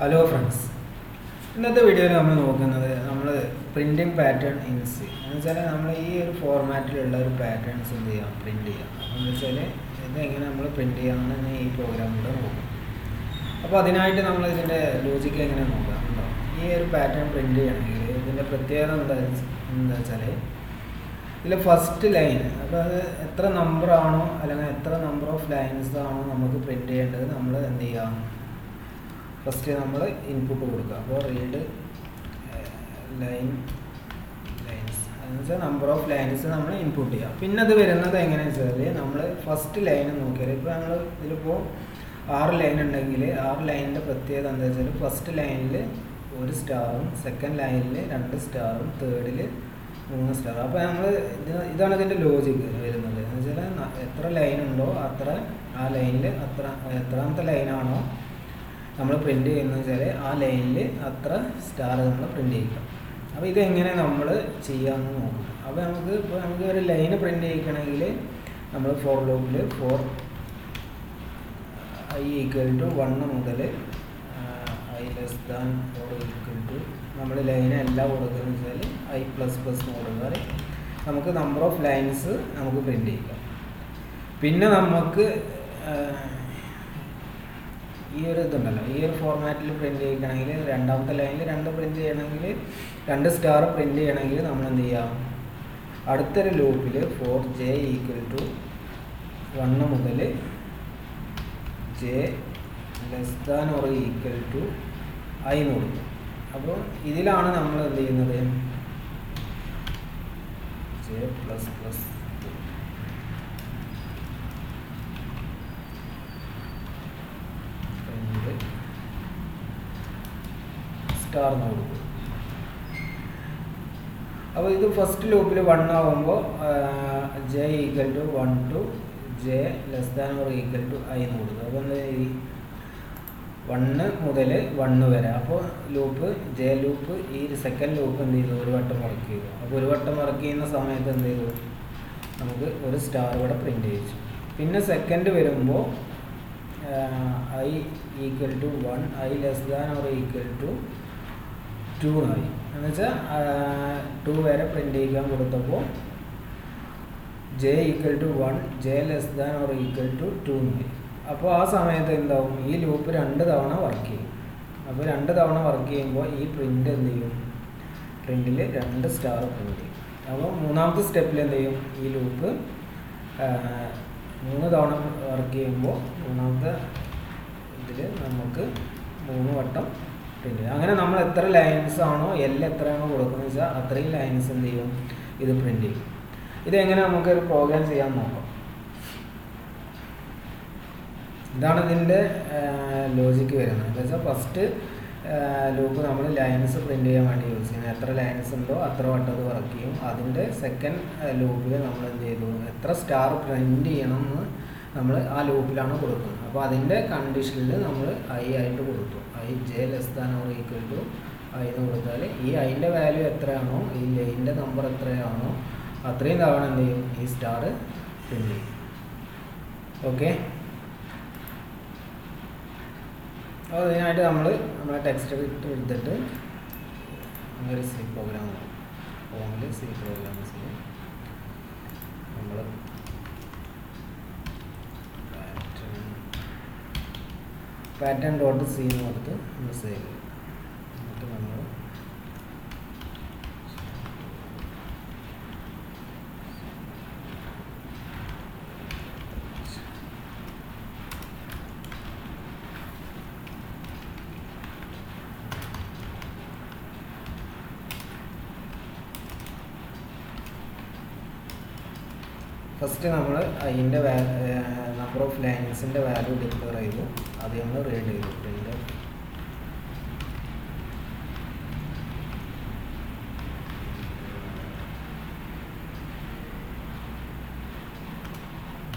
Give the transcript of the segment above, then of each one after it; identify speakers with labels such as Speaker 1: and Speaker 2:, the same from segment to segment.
Speaker 1: Hello friends. ഇന്നത്തെ വീഡിയോയിൽ നമ്മൾ നോക്കുന്നത് പ്രിന്റിംഗ് പാറ്റേൺ ഇൻ സി എന്ന് വെച്ചാൽ നമ്മൾ ഈ ഒരു ഫോർമാറ്റിലുള്ള ഒരു പാറ്റേൺസ് എന്ത് ചെയ്യാം പ്രിന്റ് ചെയ്യാം. എന്ന് വെച്ചാൽ ഇതെങ്ങനെ നമ്മൾ പ്രിന്റ് ചെയ്യാമെന്ന് ഈ പ്രോഗ്രാമിലൂടെ നോക്കും. അപ്പോൾ അതിനായിട്ട് നമ്മൾ ഇതിൻ്റെ ലോജിക്ക് എങ്ങനെ നോക്കാം. ഈ ഒരു പാറ്റേൺ പ്രിന്റ് ചെയ്യണമെങ്കിൽ ഇതിൻ്റെ പ്രത്യേകത എന്താ വെച്ചാൽ ഇതിൽ ഫസ്റ്റ് ലൈൻ, അപ്പോൾ അത് എത്ര നമ്പർ ആണോ അല്ലെങ്കിൽ എത്ര നമ്പർ ഓഫ് ലൈൻസ് ആണോ നമുക്ക് പ്രിന്റ് ചെയ്യേണ്ടത് നമ്മൾ എന്ത് ചെയ്യാം, ഫസ്റ്റ് നമ്മൾ ഇൻപുട്ട് കൊടുക്കുക. അപ്പോൾ റീഡ് ലൈൻസ് എന്ന് വെച്ചാൽ നമ്പർ ഓഫ് ലൈൻസ് നമ്മൾ ഇൻപുട്ട് ചെയ്യുക. പിന്നെ അത് വരുന്നത് എങ്ങനെയാണെന്ന് വെച്ചാൽ നമ്മൾ ഫസ്റ്റ് ലൈൻ നോക്കിയാൽ ഇപ്പോൾ നമ്മൾ ഇതിലിപ്പോൾ 6 ലൈൻ ഉണ്ടെങ്കിൽ 6 ലൈനിൻ്റെ പ്രത്യേകത എന്താ വെച്ചാൽ ഫസ്റ്റ് ലൈനിൽ 1 സ്റ്റാറും സെക്കൻഡ് ലൈനിൽ 2 സ്റ്റാറും തേർഡിൽ 3 സ്റ്റാർ. അപ്പോൾ നമ്മൾ ഇതാണ് ഇതിൻ്റെ ലോജിക്ക് വരുന്നത്. എന്ന് വെച്ചാൽ എത്ര ലൈൻ ഉണ്ടോ അത്ര ആ ലൈനിൽ എത്രാമത്തെ ലൈനാണോ നമ്മൾ പ്രിൻ്റ് ചെയ്യുന്നത് വെച്ചാൽ ആ ലൈനിൽ അത്ര സ്റ്റാർ നമ്മൾ പ്രിൻ്റ് ചെയ്യിക്കാം. അപ്പോൾ ഇതെങ്ങനെ നമ്മൾ ചെയ്യാമെന്ന് നോക്കും. അപ്പോൾ നമുക്ക് ഒരു ലൈന് പ്രിൻ്റ് ചെയ്യിക്കണമെങ്കിൽ നമ്മൾ ഫോർ ലൂപ്പിൽ i = 1 മുതൽ i ≤ നമ്മൾ ലൈന് എല്ലാം കൊടുക്കുന്നത് വെച്ചാൽ i++ കൊടുത്താൽ നമുക്ക് നമ്പർ ഓഫ് ലൈൻസ് നമുക്ക് പ്രിൻ്റ് ചെയ്യിക്കാം. പിന്നെ നമുക്ക് ഈ ഒരു ഇതുണ്ടല്ലോ, ഈ ഒരു ഫോർമാറ്റിൽ പ്രിൻ്റ് ചെയ്യണമെങ്കിൽ രണ്ടാമത്തെ ലൈനിൽ 2 പ്രിൻ്റ് ചെയ്യണമെങ്കിൽ 2 സ്റ്റാർ പ്രിൻ്റ് ചെയ്യണമെങ്കിൽ നമ്മൾ എന്ത് ചെയ്യാം, അടുത്തൊരു ലൂപ്പിൽ j = 1 മുതൽ j ≤ i എന്ന് കൊടുക്കും. അപ്പോൾ ഇതിലാണ് നമ്മൾ എന്ത് ചെയ്യുന്നത്, j++ സ്റ്റാർ എന്ന് കൊടുക്കും. അപ്പോൾ ഇത് ഫസ്റ്റ് ലൂപ്പിൽ 1 ആകുമ്പോൾ j = 1 to j ≤ i എന്ന് കൊടുക്കും. അപ്പോൾ എന്താ 1 മുതൽ 1 വരെ. അപ്പോൾ j ലൂപ്പ് ഈ സെക്കൻഡ് ലൂപ്പ് എന്ത് ചെയ്തു, ഒരു വട്ടം വർക്ക് ചെയ്തു. അപ്പോൾ ഒരു വട്ടം വർക്ക് ചെയ്യുന്ന സമയത്ത് എന്ത് ചെയ്തു, നമുക്ക് ഒരു സ്റ്റാർ ഇവിടെ പ്രിൻ്റ് ചെയ്യിച്ചു. പിന്നെ സെക്കൻഡ് വരുമ്പോൾ i = 1, i ≤ 2 ആയി. എന്ന് വെച്ചാൽ 2 വരെ പ്രിൻ്റ് ചെയ്യിക്കാൻ കൊടുത്തപ്പോൾ j = 1, j ≤ 2 ആയി. അപ്പോൾ ആ സമയത്ത് എന്താവും, ഈ ലൂപ്പ് 2 തവണ വർക്ക് ചെയ്യും. അപ്പോൾ 2 തവണ വർക്ക് ചെയ്യുമ്പോൾ ഈ പ്രിൻ്റ് എന്ത് ചെയ്യും, പ്രിൻ്റിൽ 2 സ്റ്റാർ പ്രിൻ്റ് ചെയ്യും. അപ്പോൾ മൂന്നാമത്തെ സ്റ്റെപ്പിൽ എന്ത് ചെയ്യും, ഈ ലൂപ്പ് 3 തവണ വർക്ക് ചെയ്യുമ്പോൾ മൂന്നാമത്തെ ഇതിൽ നമുക്ക് 3 വട്ടം പ്രിൻ്റ് ചെയ്യും. അങ്ങനെ നമ്മൾ എത്ര ലൈൻസ് ആണോ എത്രയാണോ കൊടുക്കുന്നത് വെച്ചാൽ അത്രയും ലൈൻസ് എന്ത് ചെയ്യും, ഇത് പ്രിൻ്റ് ചെയ്യും. ഇതെങ്ങനെ നമുക്കൊരു പ്രോഗ്രാം ചെയ്യാൻ നോക്കാം. ഇതാണ് ഇതിൻ്റെ ലോജിക്ക് വരുന്നത്. എന്ന് വെച്ചാൽ ഫസ്റ്റ് ലൂപ്പ് നമ്മൾ ലൈൻസ് പ്രിൻ്റ് ചെയ്യാൻ വേണ്ടി യൂസ് ചെയ്യുന്നത്. എത്ര ലൈൻസ് ഉണ്ടോ അത്ര വട്ടം അത് വർക്ക് ചെയ്യും. അതിൻ്റെ സെക്കൻഡ് ലൂപ്പിൽ നമ്മൾ എന്ത് ചെയ്തു, എത്ര സ്റ്റാർ പ്രിൻ്റ് ചെയ്യണം എന്ന് നമ്മൾ ആ ലൂപ്പിലാണ് കൊടുക്കുന്നത്. അപ്പോൾ അതിൻ്റെ കണ്ടീഷനിൽ നമ്മൾ i ആയിട്ട് കൊടുത്തു. i j ≤ i എന്ന് കൊടുത്താൽ ഈ അതിൻ്റെ വാല്യൂ എത്രയാണോ, ഈ ലൈനിൻ്റെ നമ്പർ എത്രയാണോ അത്രയും തവണ എന്ത് ചെയ്യും, ഈ സ്റ്റാർ പ്രിൻ്റ് ചെയ്യും. ഓക്കെ. അപ്പോൾ അതിനായിട്ട് നമ്മളെ ടെക്സ്റ്റ് എടുത്തിട്ട് ഒരു സി പ്രോഗ്രാം ഫോമിൽ സി പ്രോഗ്രാംസിൽ നമ്മൾ pattern.c എന്ന് കൊടുത്ത് നമ്മൾ സേവ് ചെയ്യും. എന്നിട്ട് നമ്മൾ ഫസ്റ്റ് നമ്മൾ അതിൻ്റെ നമ്പർ ഓഫ് ലൈൻസിൻ്റെ വാല്യൂ ഡിക്ലെയർ ചെയ്തു. അത് നമ്മൾ റീഡ് ചെയ്തു. പ്രിൻ്റ്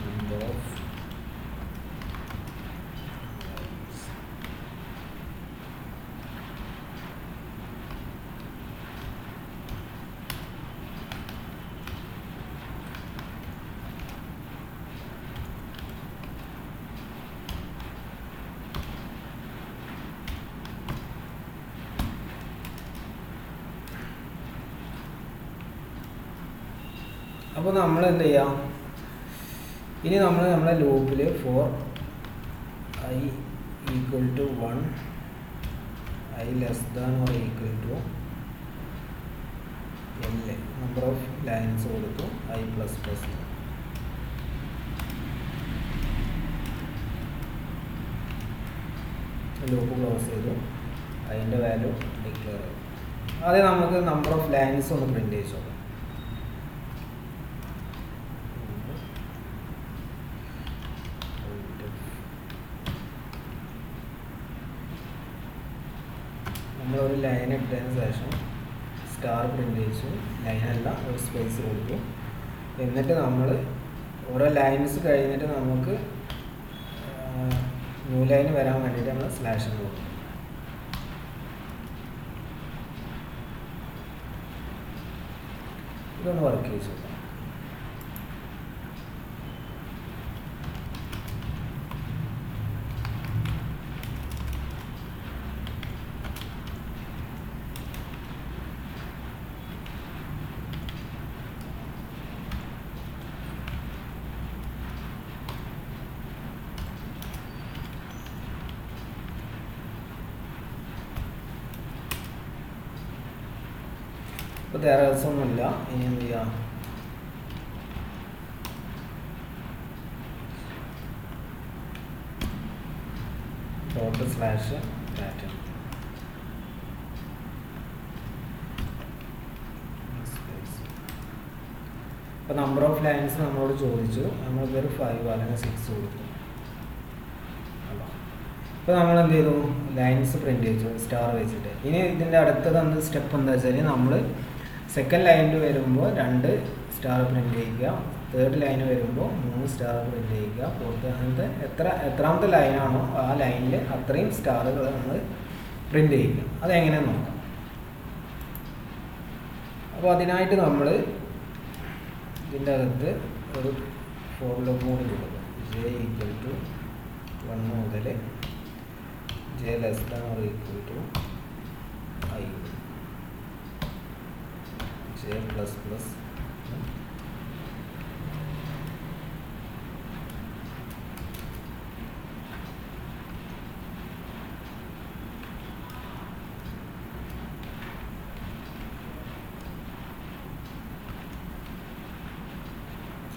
Speaker 1: നമ്പർ ഓഫ് അപ്പോൾ നമ്മൾ എന്ത് ചെയ്യാം, ഇനി നമ്മൾ നമ്മുടെ ലൂപ്പിൽ four I equal to 1, I less than or equal to L, number of lines കൊടുത്തു I plus plus. Loop close ചെയ്തു, അതിൻ്റെ വാല്യൂ ഡിക്ലെയർ ചെയ്തു. ആദ്യം നമുക്ക് നമ്പർ ഓഫ് ലൈൻസ് ഒന്ന് പ്രിന്റ് ചെയ്ത് നോക്കാം. നമ്മളൊരു ലൈൻ ഇട്ടതിന് ശേഷം സ്റ്റാർ പ്രിന്റ് ചെയ്തു, ലൈനല്ല ഒരു സ്പേസ് കൊടുത്തു. എന്നിട്ട് നമ്മൾ ഓരോ ലൈൻസ് കഴിഞ്ഞിട്ട് നമുക്ക് ന്യൂ ലൈൻ വരാൻ വേണ്ടിയിട്ട് നമ്മൾ സ്ലാഷ് കൊടുക്കും. ഇതൊന്ന് വർക്ക് ചെയ്ത് നോക്കാം. ഇപ്പോൾ എറേഴ്സ് ഒന്നുമില്ല. ഇനി എന്ത് ചെയ്യാം, ഡോട്ട് സ്ലാഷ് പാറ്റേൺ ഇപ്പോൾ നമ്പർ ഓഫ് ലൈൻസ് നമ്മളോട് ചോദിച്ചു, നമ്മളിതൊരു 5 അല്ലെങ്കിൽ 6 കൊടുത്തു. ഇപ്പോൾ നമ്മൾ എന്ത് ചെയ്തു, ലൈൻസ് പ്രിന്റ് ചെയ്തു സ്റ്റാർ വെച്ചിട്ട്. ഇനി ഇതിൻ്റെ അടുത്തത് സ്റ്റെപ്പ് എന്താ വെച്ചാൽ, നമ്മൾ സെക്കൻഡ് ലൈനിൽ വരുമ്പോൾ 2 സ്റ്റാർ പ്രിന്റ് ചെയ്യുക, തേർഡ് ലൈൻ വരുമ്പോൾ 3 സ്റ്റാർ പ്രിന്റ് ചെയ്യുക, ഫോർത്ത് അങ്ങനത്തെ എത്രാമത്തെ ലൈനാണോ ആ ലൈനിൽ അത്രയും സ്റ്റാറുകൾ നമ്മൾ പ്രിന്റ് ചെയ്യുക. അതെങ്ങനെയാണെന്ന് നോക്കാം. അപ്പോൾ അതിനായിട്ട് നമ്മൾ ഇതിൻ്റെ അകത്ത് ഒരു ഫോർ ലൂപ്പ് കൂടി കൊടുക്കും. j ഈക്വൽ ടു 1 മുതൽ j less than or equal to I, j plus plus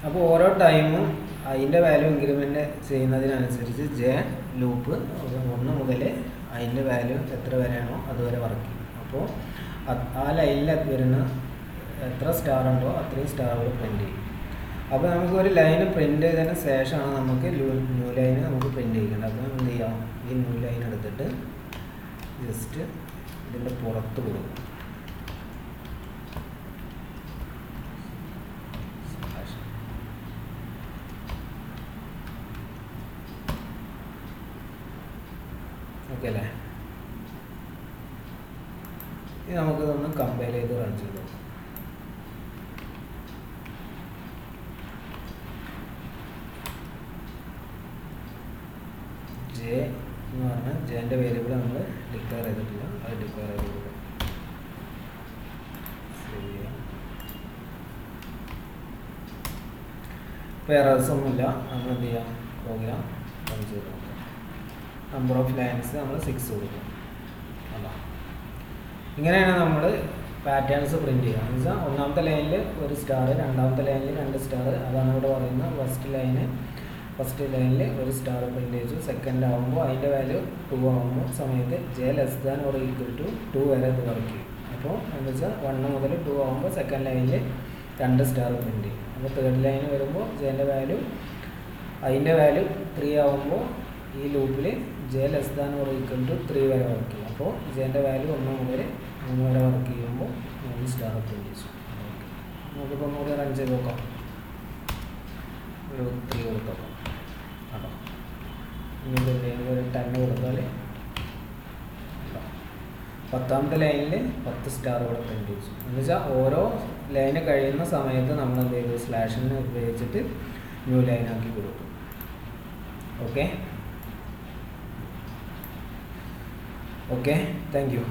Speaker 1: അപ്പോൾ ഓരോ ടൈമും അതിൻ്റെ വാല്യൂ ഇൻക്രിമെൻ്റ് ചെയ്യുന്നതിനനുസരിച്ച് ജെ ലൂപ്പ് 1 മുതൽ അതിൻ്റെ വാല്യൂ എത്ര വരെയാണോ അതുവരെ വർക്ക് ചെയ്യും. അപ്പോൾ ആ ലൈനിൽ വരുന്ന എത്ര സ്റ്റാർ ഉണ്ടോ അത്രയും സ്റ്റാറുകൾ പ്രിൻ്റ് ചെയ്യും. അപ്പോൾ നമുക്ക് ഒരു ലൈന് പ്രിൻ്റ് ചെയ്തതിന് ശേഷമാണ് നമുക്ക് ന്യൂ ലൈന് നമുക്ക് പ്രിൻ്റ് ചെയ്യേണ്ടത്. അപ്പോൾ എന്ത് ചെയ്യാം, ഈ ന്യൂ ലൈൻ എടുത്തിട്ട് ജസ്റ്റ് ഇതിൻ്റെ പുറത്ത് കൊടുക്കും. ഓക്കെ അല്ലേ? ഇനി നമുക്കിതൊന്ന് കമ്പയർ ചെയ്ത് റൺ ചെയ്ത് നോക്കാം. ജെ എന്ന് പറഞ്ഞാൽ ജെൻ്റെ വേരിയബിൾ നമ്മൾ ഡിക്ലെയർ ചെയ്തിട്ടില്ല, അത് ഡിക്ലെയർ ചെയ്ത് കൊടുക്കാം. ഇപ്പോൾ എറേഴ്സ് ഒന്നുമില്ല. നമ്മൾ എന്ത് ചെയ്യാം, പ്രോഗ്രാം റൺ ചെയ്ത് നോക്കാം. നമ്പർ ഓഫ് ലൈൻസ് നമ്മൾ 6 കൊടുക്കും. അല്ല, ഇങ്ങനെയാണ് നമ്മൾ പാറ്റേൺസ് പ്രിൻറ്റ് ചെയ്യുക. എന്ന് വെച്ചാൽ ഒന്നാമത്തെ ലൈനിൽ 1 സ്റ്റാർ, രണ്ടാമത്തെ ലൈനിൽ 2 സ്റ്റാർ, അതാണ് ഇവിടെ പറയുന്നത്. ഫസ്റ്റ് ലൈനിൽ 1 സ്റ്റാർ പ്രിൻറ്റ് ചെയ്തു. സെക്കൻഡ് ആകുമ്പോൾ അതിൻ്റെ വാല്യൂ 2 ആകുമ്പോൾ സമയത്ത് J less than or equal to 2 വരെ ഇത് വർക്ക് ചെയ്യും. അപ്പോൾ എന്ന് വെച്ചാൽ 1 മുതൽ 2 ആകുമ്പോൾ സെക്കൻഡ് ലൈനിൽ 2 സ്റ്റാർ പ്രിൻറ്റ് ചെയ്യും. അപ്പോൾ തേർഡ് ലൈന് വരുമ്പോൾ ജെൻ്റെ വാല്യൂ അതിൻ്റെ വാല്യൂ 3 ആകുമ്പോൾ ഈ ലൂപ്പിൽ J less than or equal to 3 വരെ വർക്ക് ചെയ്യും. അപ്പോൾ ജെൻ്റെ വാല്യൂ 1 മുതൽ 3 വരെ വർക്ക് ചെയ്യുമ്പോൾ 3 സ്റ്റാർ പ്രിൻറ്റ് ചെയ്യും. നമുക്കിപ്പോൾ ഒന്നുകൂടി റൺ ചെയ്ത് നോക്കാം. ഒരു 3 കൊടുത്തോക്കാം. കേട്ടോ, ഇനി ഒരു 10 കൊടുത്താൽ 10ാമത്തെ ലൈനിൽ 10 സ്റ്റാറുകൾ പ്രിൻറ്റ് ചെയ്തു. എന്ന് വെച്ചാൽ ഓരോ ലൈന് കഴിയുന്ന സമയത്ത് നമ്മൾ എന്ത് ചെയ്തു, സ്ലാഷിനെ ഉപയോഗിച്ചിട്ട് ന്യൂ ലൈനാക്കി കൊടുക്കും. Okay, thank you.